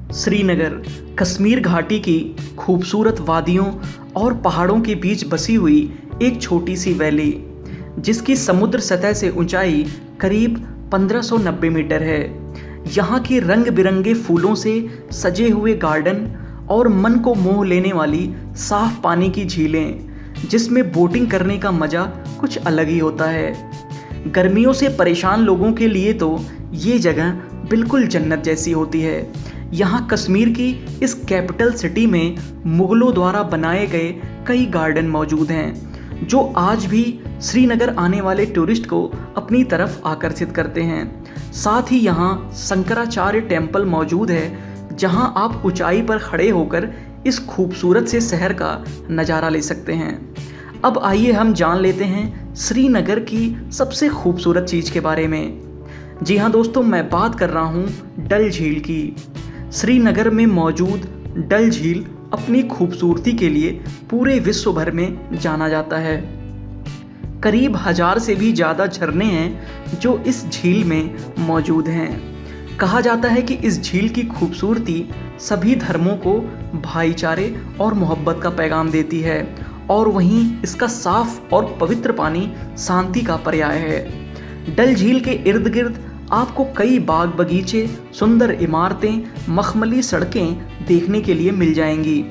श्रीनगर कश्मीर घाटी की खूबसूरत वादियों और पहाड़ों के बीच बसी हुई एक छोटी सी वैली, जिसकी समुद्र सतह से ऊंचाई करीब 1590 मीटर है। यहाँ के रंग बिरंगे फूलों से सजे हुए गार्डन और मन को मोह लेने वाली साफ पानी की झीलें, जिसमें बोटिंग करने का मज़ा कुछ अलग ही होता है। गर्मियों से परेशान लोगों के लिए तो ये जगह बिल्कुल जन्नत जैसी होती है। यहाँ कश्मीर की इस कैपिटल सिटी में मुग़लों द्वारा बनाए गए कई गार्डन मौजूद हैं, जो आज भी श्रीनगर आने वाले टूरिस्ट को अपनी तरफ आकर्षित करते हैं। साथ ही यहाँ शंकराचार्य टेम्पल मौजूद है, जहाँ आप ऊंचाई पर खड़े होकर इस खूबसूरत से शहर का नज़ारा ले सकते हैं। अब आइए हम जान लेते हैं श्रीनगर की सबसे खूबसूरत चीज़ के बारे में। जी हाँ दोस्तों, मैं बात कर रहा हूँ डल झील की। श्रीनगर में मौजूद डल झील अपनी खूबसूरती के लिए पूरे विश्व भर में जाना जाता है। करीब 1000 से भी ज़्यादा झरने हैं जो इस झील में मौजूद हैं। कहा जाता है कि इस झील की खूबसूरती सभी धर्मों को भाईचारे और मोहब्बत का पैगाम देती है, और वहीं इसका साफ और पवित्र पानी शांति का पर्याय है। डल झील के इर्द गिर्द आपको कई बाग बगीचे, सुंदर इमारतें, मखमली सड़कें देखने के लिए मिल जाएंगी।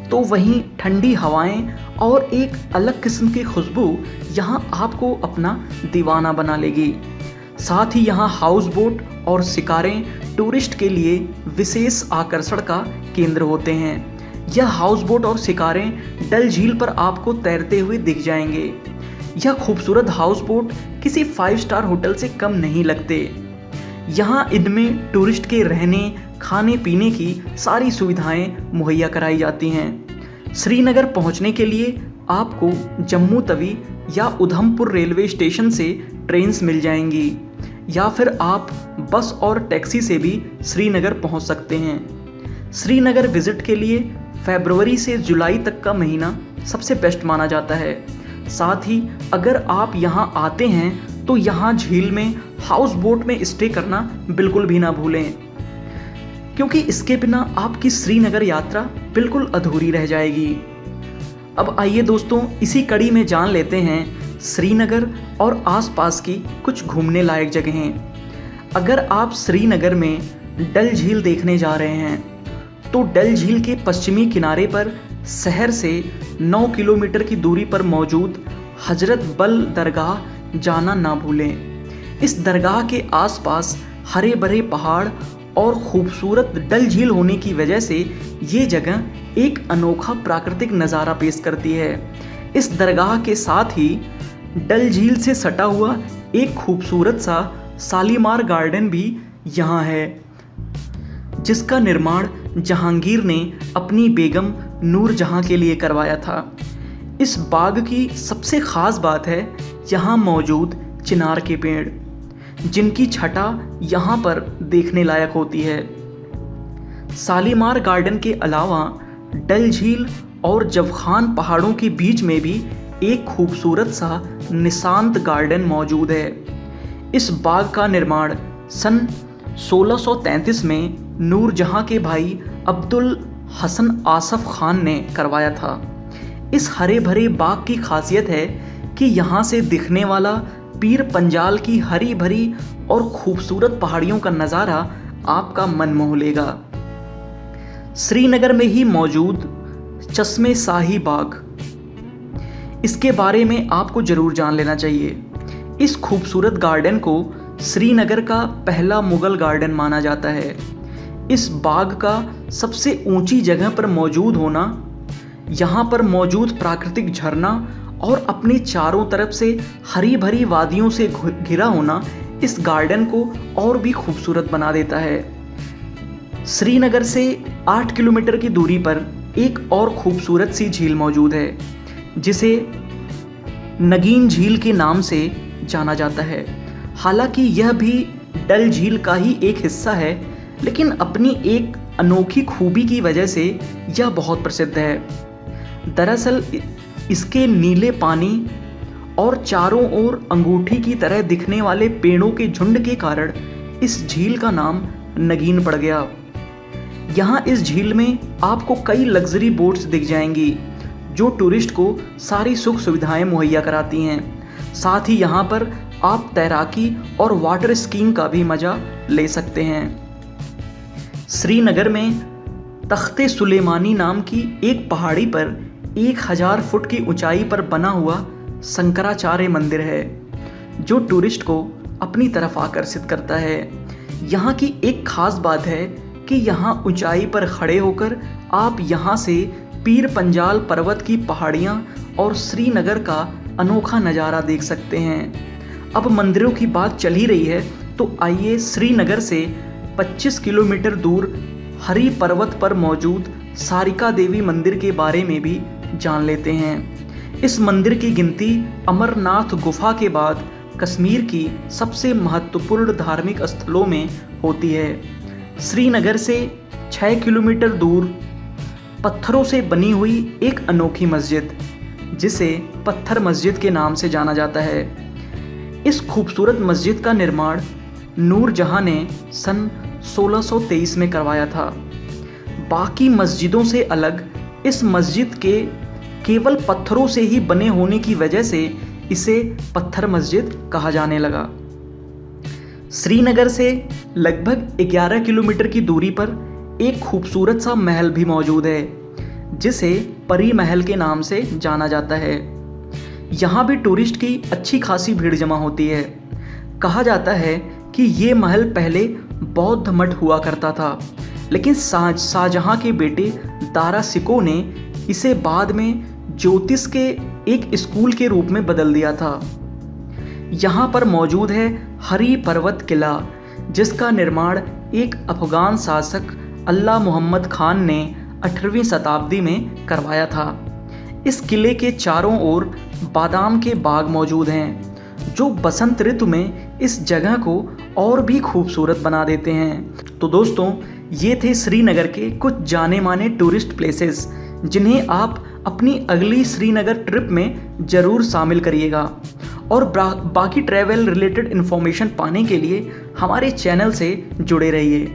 तो वहीं ठंडी हवाएं और एक अलग किस्म की खुशबू यहाँ आपको अपना दीवाना बना लेगी। साथ ही यहाँ हाउस बोट और शिकारें टूरिस्ट के लिए विशेष आकर्षण का केंद्र होते हैं। यह हाउस बोट और शिकारें डल झील पर आपको तैरते हुए दिख जाएंगे। यह खूबसूरत हाउस बोट किसी 5 स्टार होटल से कम नहीं लगते। यहाँ इनमें टूरिस्ट के रहने, खाने पीने की सारी सुविधाएं मुहैया कराई जाती हैं। श्रीनगर पहुँचने के लिए आपको जम्मू तवी या उधमपुर रेलवे स्टेशन से ट्रेन्स मिल जाएंगी, या फिर आप बस और टैक्सी से भी श्रीनगर पहुँच सकते हैं। श्रीनगर विजिट के लिए फरवरी से जुलाई तक का महीना सबसे बेस्ट माना जाता है। साथ ही अगर आप यहाँ आते हैं तो यहाँ झील में हाउस बोट में स्टे करना बिल्कुल भी ना भूलें, क्योंकि इसके बिना आपकी श्रीनगर यात्रा बिल्कुल अधूरी रह जाएगी। अब आइए दोस्तों, इसी कड़ी में जान लेते हैं श्रीनगर और आसपास की कुछ घूमने लायक जगहें। अगर आप श्रीनगर में डल झील देखने जा रहे हैं तो डल झील के पश्चिमी किनारे पर शहर से 9 किलोमीटर की दूरी पर मौजूद हजरत बल दरगाह जाना ना भूलें। इस दरगाह के आसपास हरे भरे पहाड़ और खूबसूरत डल झील होने की वजह से ये जगह एक अनोखा प्राकृतिक नज़ारा पेश करती है। इस दरगाह के साथ ही डल झील से सटा हुआ एक खूबसूरत सा शालीमार गार्डन भी यहाँ है, जिसका निर्माण जहांगीर ने अपनी बेगम नूरजहां के लिए करवाया था। इस बाग की सबसे ख़ास बात है यहाँ मौजूद चिनार के पेड़, जिनकी छटा यहाँ पर देखने लायक होती है। शालीमार गार्डन के अलावा डल झील और जवखान पहाड़ों के बीच में भी एक खूबसूरत सा निशांत गार्डन मौजूद है। इस बाग का निर्माण सन 1633 में नूरजहां के भाई अब्दुल हसन आसफ खान ने करवाया था। इस हरे भरे बाग की खासियत है कि यहाँ से दिखने वाला पीर पंजाल की हरी भरी और खूबसूरत पहाड़ियों का नज़ारा आपका मन मोह लेगा। श्रीनगर में ही मौजूद चश्मे शाही बाग, इसके बारे में आपको ज़रूर जान लेना चाहिए। इस खूबसूरत गार्डन को श्रीनगर का पहला मुगल गार्डन माना जाता है। इस बाग का सबसे ऊंची जगह पर मौजूद होना, यहाँ पर मौजूद प्राकृतिक झरना और अपने चारों तरफ से हरी भरी वादियों से घिरा होना इस गार्डन को और भी खूबसूरत बना देता है। श्रीनगर से 8 किलोमीटर की दूरी पर एक और खूबसूरत सी झील मौजूद है, जिसे नगीन झील के नाम से जाना जाता है। हालांकि यह भी डल झील का ही एक हिस्सा है, लेकिन अपनी एक अनोखी खूबी की वजह से यह बहुत प्रसिद्ध है। दरअसल इसके नीले पानी और चारों ओर अंगूठी की तरह दिखने वाले पेड़ों के झुंड के कारण इस झील का नाम नगीन पड़ गया। यहाँ इस झील में आपको कई लग्जरी बोट्स दिख जाएंगी जो टूरिस्ट को सारी सुख सुविधाएं मुहैया कराती हैं। साथ ही यहाँ पर आप तैराकी और वाटर स्कीइंग का भी मज़ा ले सकते हैं। श्रीनगर में तख्ते सुलेमानी नाम की एक पहाड़ी पर 1000 फुट की ऊंचाई पर बना हुआ शंकराचार्य मंदिर है जो टूरिस्ट को अपनी तरफ आकर्षित करता है। यहाँ की एक खास बात है कि यहाँ ऊंचाई पर खड़े होकर आप यहाँ से पीर पंजाल पर्वत की पहाड़ियाँ और श्रीनगर का अनोखा नज़ारा देख सकते हैं। अब मंदिरों की बात चल ही रही है तो आइए श्रीनगर से 25 किलोमीटर दूर हरी पर्वत पर मौजूद सारिका देवी मंदिर के बारे में भी जान लेते हैं। इस मंदिर की गिनती अमरनाथ गुफा के बाद कश्मीर की सबसे महत्वपूर्ण धार्मिक स्थलों में होती है। श्रीनगर से 6 किलोमीटर दूर पत्थरों से बनी हुई एक अनोखी मस्जिद जिसे पत्थर मस्जिद के नाम से जाना जाता है। इस खूबसूरत मस्जिद का निर्माण नूरजहां ने सन 1623 में करवाया था। बाकी मस्जिदों से अलग इस मस्जिद के केवल पत्थरों से ही बने होने की वजह से इसे पत्थर मस्जिद कहा जाने लगा। श्रीनगर से लगभग 11 किलोमीटर की दूरी पर एक खूबसूरत सा महल भी मौजूद है जिसे परी महल के नाम से जाना जाता है। यहाँ भी टूरिस्ट की अच्छी खासी भीड़ जमा होती है। कहा जाता है कि ये महल पहले बौद्ध मठ हुआ करता था, लेकिन शाहजहाँ के बेटे दारा सिको ने इसे बाद में ज्योतिष के एक स्कूल के रूप में बदल दिया था। यहाँ पर मौजूद है हरी पर्वत किला जिसका निर्माण एक अफगान शासक अल्लाह मोहम्मद खान ने 18वीं शताब्दी में करवाया था। इस किले के चारों ओर बादाम के बाग मौजूद हैं जो बसंत ऋतु में इस जगह को और भी खूबसूरत बना देते हैं। तो दोस्तों, ये थे श्रीनगर के कुछ जाने माने टूरिस्ट प्लेसेस जिन्हें आप अपनी अगली श्रीनगर ट्रिप में ज़रूर शामिल करिएगा। और बाकी ट्रैवल रिलेटेड इन्फॉर्मेशन पाने के लिए हमारे चैनल से जुड़े रहिए।